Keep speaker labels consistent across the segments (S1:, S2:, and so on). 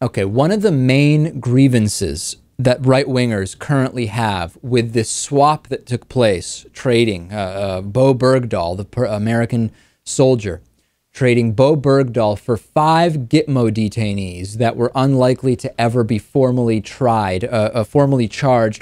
S1: Okay, one of the main grievances that right-wingers currently have with this swap that took place, trading Bo Bergdahl, the American soldier, trading Bo Bergdahl for 5 GITMO detainees that were unlikely to ever be formally charged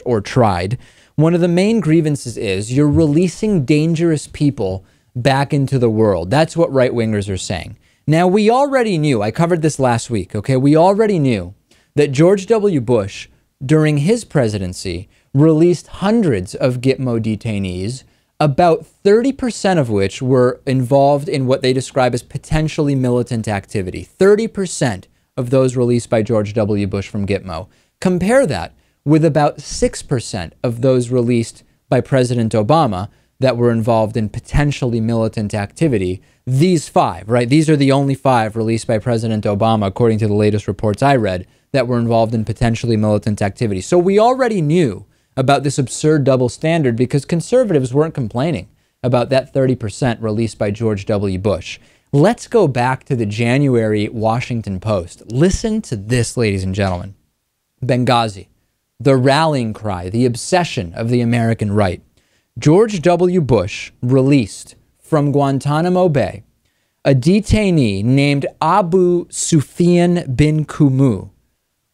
S1: or tried. One of the main grievances is you're releasing dangerous people back into the world. That's what right-wingers are saying. Now, we already knew, I covered this last week, okay? We already knew that George W. Bush, during his presidency, released hundreds of GITMO detainees, about 30% of which were involved in what they describe as potentially militant activity. 30% of those released by George W. Bush from GITMO. Compare that with about 6% of those released by President Obama that were involved in potentially militant activity. These 5, right? These are the only 5 released by President Obama, according to the latest reports I read, that were involved in potentially militant activity. So we already knew about this absurd double standard because conservatives weren't complaining about that 30% released by George W. Bush. Let's go back to the January Washington Post. Listen to this, ladies and gentlemen. Benghazi, the rallying cry, the obsession of the American right. George W. Bush released from Guantanamo Bay a detainee named Abu Sufyan bin Kumu,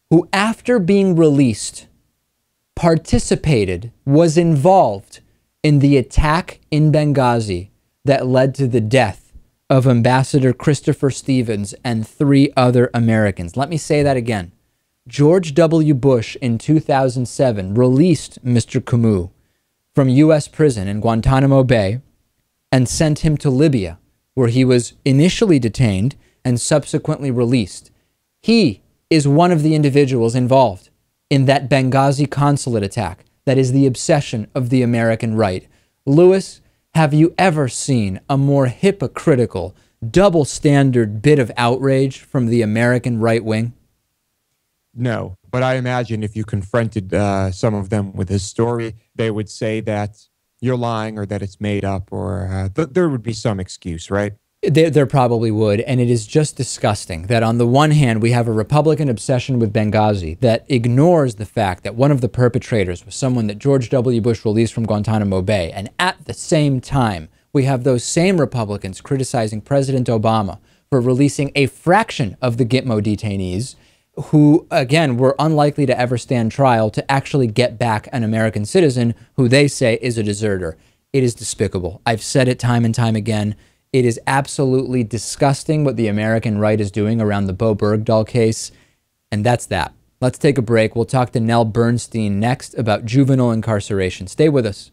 S1: who after being released was involved in the attack in Benghazi that led to the death of Ambassador Christopher Stevens and 3 other Americans. Let me say that again. George W. Bush in 2007 released Mr. Kumu from U.S. prison in Guantanamo Bay and sent him to Libya, where he was initially detained and subsequently released. He is one of the individuals involved in that Benghazi consulate attack that is the obsession of the American right. Lewis, have you ever seen a more hypocritical, double standard bit of outrage from the American right wing?
S2: No, but I imagine if you confronted some of them with his story, they would say that you're lying or that it's made up, or there would be some excuse, right?
S1: There probably would, and it is just disgusting that on the one hand, we have a Republican obsession with Benghazi that ignores the fact that one of the perpetrators was someone that George W. Bush released from Guantanamo Bay, and at the same time, we have those same Republicans criticizing President Obama for releasing a fraction of the GITMO detainees who, again, were unlikely to ever stand trial to actually get back an American citizen who they say is a deserter. It is despicable. I've said it time and time again. It is absolutely disgusting what the American right is doing around the Bo Bergdahl case. And that's that. Let's take a break. We'll talk to Nell Bernstein next about juvenile incarceration. Stay with us.